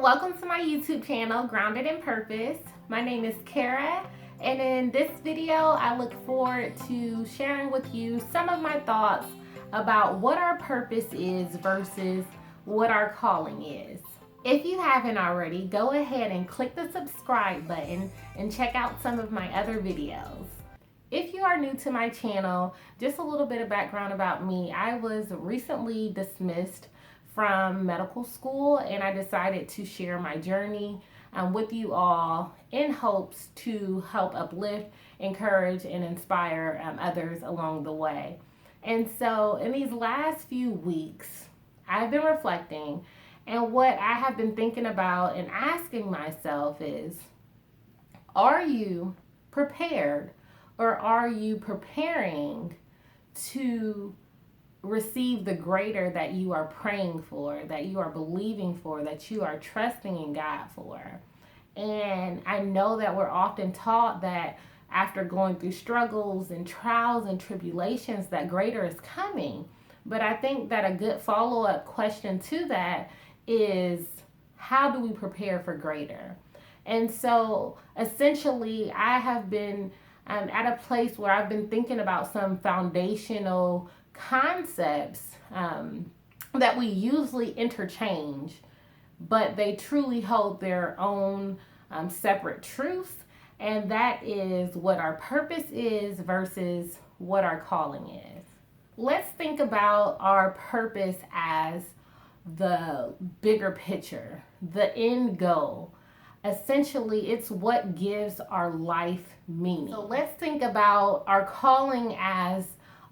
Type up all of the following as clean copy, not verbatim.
welcome to my YouTube channel, Grounded in Purpose. My name is Kara, and in this video, I look forward to sharing with you some of my thoughts about what our purpose is versus what our calling is. If you haven't already, go ahead and click the subscribe button and check out some of my other videos. If you are new to my channel, just a little bit of background about me. I was recently dismissed from medical school, and I decided to share my journey with you all in hopes to help uplift, encourage, and inspire others along the way. And so in these last few weeks, I've been reflecting, and what I have been thinking about and asking myself is, are you prepared, or are you preparing to receive the greater that you are praying for, that you are believing for, that you are trusting in God for? And I know that we're often taught that after going through struggles and trials and tribulations, that greater is coming. But I think that a good follow-up question to that is, how do we prepare for greater? And so essentially, I have been at a place where I've been thinking about some foundational concepts that we usually interchange, but they truly hold their own separate truths, and that is what our purpose is versus what our calling is. Let's think about our purpose as the bigger picture, the end goal. Essentially, it's what gives our life meaning. So let's think about our calling as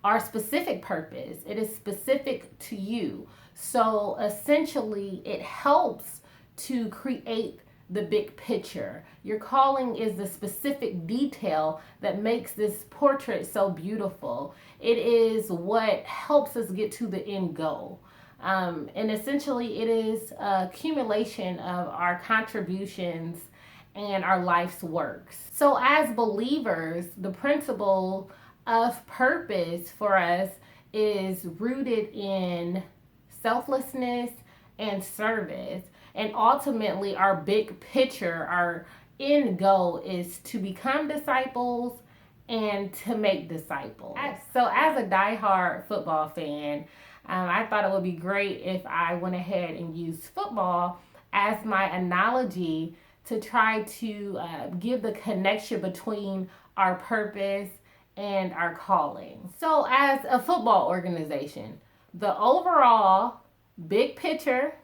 our specific purpose. It is specific to you. So essentially, it helps to create the big picture. Your calling is the specific detail that makes this portrait so beautiful. It is what helps us get to the end goal. And essentially, it is a accumulation of our contributions and our life's works. So as believers, the principle of purpose for us is rooted in selflessness and service. And ultimately, our big picture, our end goal is to become disciples and to make disciples. So as a diehard football fan, I thought it would be great if I went ahead and used football as my analogy to try to give the connection between our purpose and our calling. So as a football organization, the overall big picture,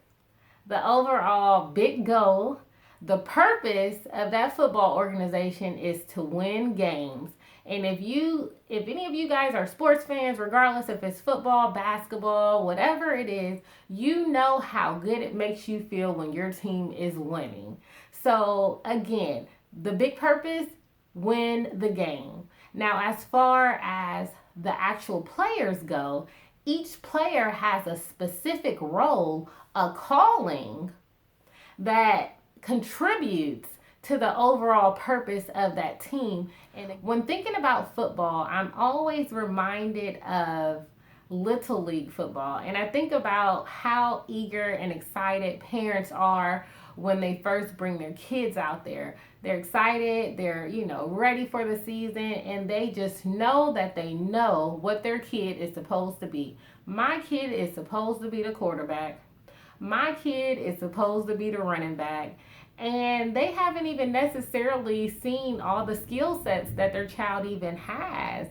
the overall big goal, the purpose of that football organization is to win games. And if any of you guys are sports fans, regardless if it's football, basketball, whatever it is, you know how good it makes you feel when your team is winning. So again, the big purpose, win the game. Now, as far as the actual players go, each player has a specific role, a calling that contributes to the overall purpose of that team. And when thinking about football, I'm always reminded of Little League football. And I think about how eager and excited parents are when they first bring their kids out there. They're excited, they're, ready for the season, and they just know that they know what their kid is supposed to be. My kid is supposed to be the quarterback. My kid is supposed to be the running back. And they haven't even necessarily seen all the skill sets that their child even has.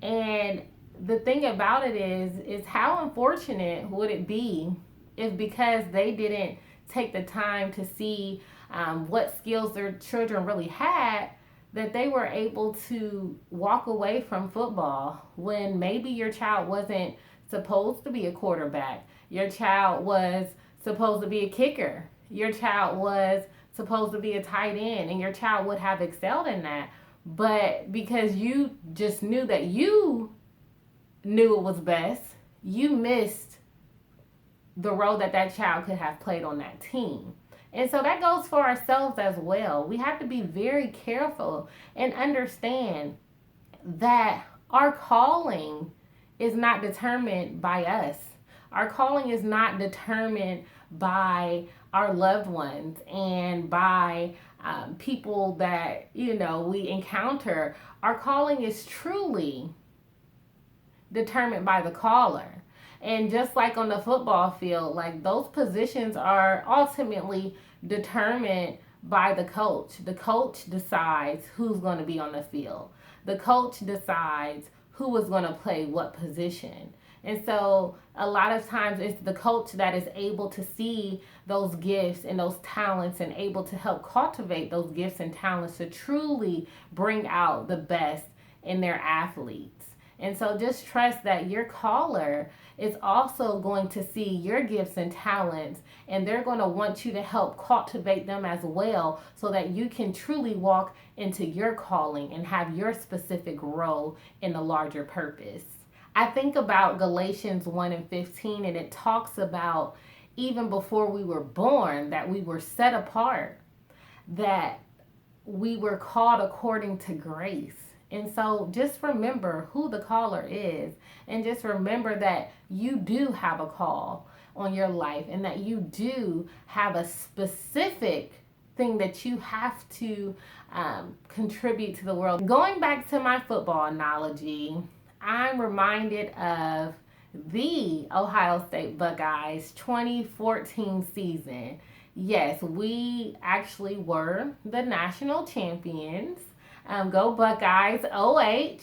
And the thing about it is how unfortunate would it be if, because they didn't take the time to see what skills their children really had, that they were able to walk away from football when maybe your child wasn't supposed to be a quarterback. Your child was supposed to be a kicker. Your child was supposed to be a tight end, and your child would have excelled in that. But because you just knew that you knew it was best, you missed the role that child could have played on that team. And so that goes for ourselves as well. We have to be very careful and understand that our calling is not determined by us. Our calling is not determined by our loved ones and by people that, we encounter, our calling is truly determined by the caller. And just like on the football field, like those positions are ultimately determined by the coach. The coach decides who's going to be on the field. The coach decides who is going to play what position. And so a lot of times it's the coach that is able to see those gifts and those talents and able to help cultivate those gifts and talents to truly bring out the best in their athletes. And so just trust that your caller is also going to see your gifts and talents, and they're going to want you to help cultivate them as well so that you can truly walk into your calling and have your specific role in the larger purpose. I think about Galatians 1:15, and it talks about even before we were born that we were set apart, that we were called according to grace. And so just remember who the caller is, and just remember that you do have a call on your life and that you do have a specific thing that you have to contribute to the world. Going back to my football analogy, I'm reminded of the Ohio State Buckeyes 2014 season. Yes, we actually were the national champions. Go Buckeyes, OH.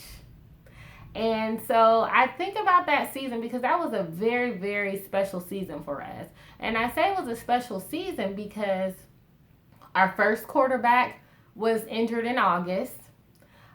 And so I think about that season because that was a very, very special season for us. And I say it was a special season because our first quarterback was injured in August.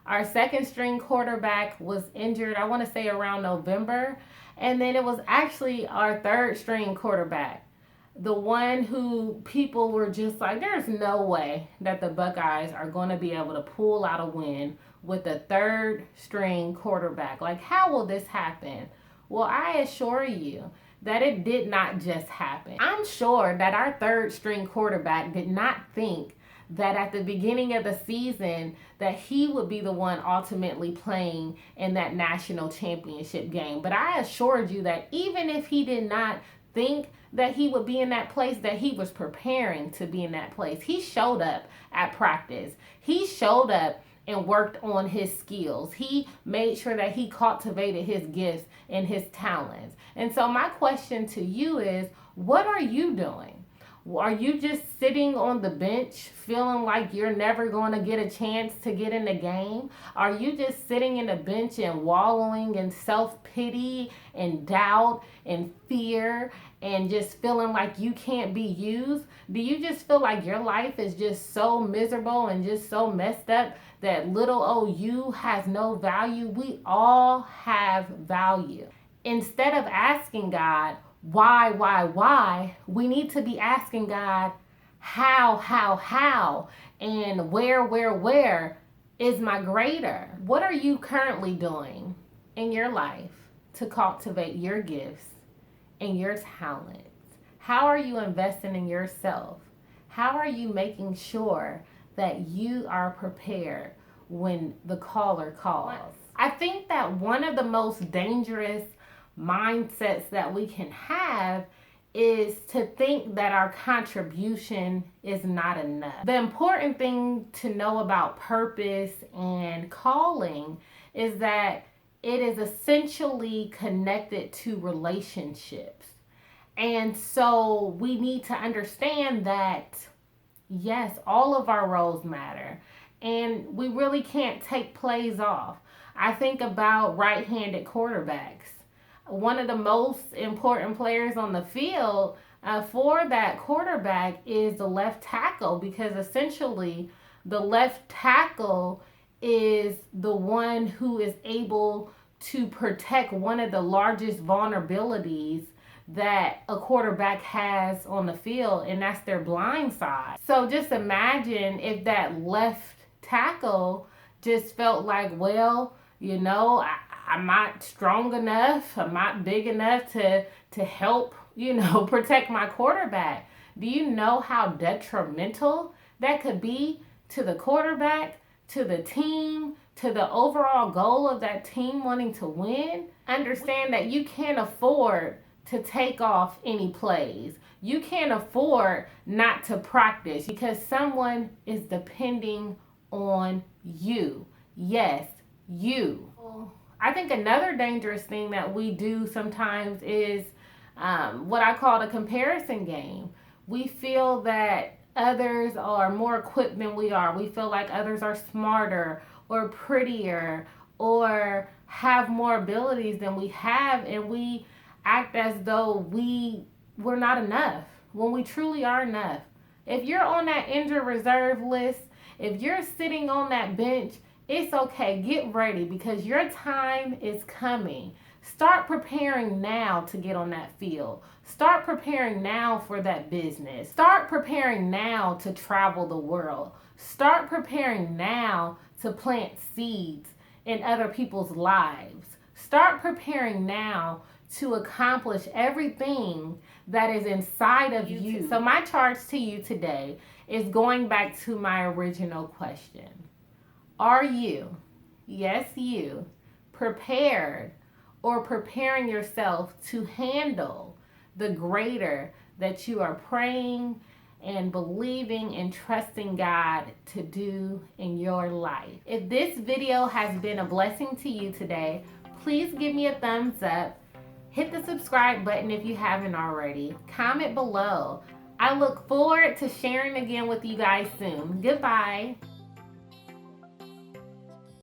Our second string quarterback was injured, I want to say around November. And then it was actually our third string quarterback, the one who people were just like, there's no way that the Buckeyes are going to be able to pull out a win with a third string quarterback. Like, how will this happen? Well, I assure you that it did not just happen. I'm sure that our third string quarterback did not think that at the beginning of the season that he would be the one ultimately playing in that national championship game. But I assured you that even if he did not think that he would be in that place, that he was preparing to be in that place. He showed up at practice. He showed up and worked on his skills. He made sure that he cultivated his gifts and his talents. And so my question to you is, what are you doing? Are you just sitting on the bench feeling like you're never going to get a chance to get in the game? Are you just sitting in the bench and wallowing in self-pity and doubt and fear and just feeling like you can't be used? Do you just feel like your life is just so miserable and just so messed up that little old you has no value? We all have value. Instead of asking God, why, we need to be asking God, how, and where is my greater? What are you currently doing in your life to cultivate your gifts and your talents? How are you investing in yourself? How are you making sure that you are prepared when the caller calls? I think that one of the most dangerous mindsets that we can have is to think that our contribution is not enough. The important thing to know about purpose and calling is that it is essentially connected to relationships. And so we need to understand that, yes, all of our roles matter. And we really can't take plays off. I think about right-handed quarterbacks. One of the most important players on the field for that quarterback is the left tackle, because essentially the left tackle is the one who is able to protect one of the largest vulnerabilities that a quarterback has on the field, and that's their blind side. So just imagine if that left tackle just felt like, well, I'm not strong enough, I'm not big enough to help, protect my quarterback. Do you know how detrimental that could be to the quarterback, to the team, to the overall goal of that team wanting to win? Understand that you can't afford to take off any plays. You can't afford not to practice because someone is depending on you. Yes, you. I think another dangerous thing that we do sometimes is what I call the comparison game. We feel that others are more equipped than we are. We feel like others are smarter or prettier or have more abilities than we have, and we act as though we're not enough when we truly are enough. If you're on that injured reserve list, if you're sitting on that bench, it's okay. Get ready because your time is coming. Start preparing now to get on that field. Start preparing now for that business. Start preparing now to travel the world. Start preparing now to plant seeds in other people's lives. Start preparing now to accomplish everything that is inside of you. So my charge to you today is going back to my original question. Are you, yes you, prepared or preparing yourself to handle the greater that you are praying and believing and trusting God to do in your life? If this video has been a blessing to you today, please give me a thumbs up. Hit the subscribe button if you haven't already. Comment below. I look forward to sharing again with you guys soon. Goodbye.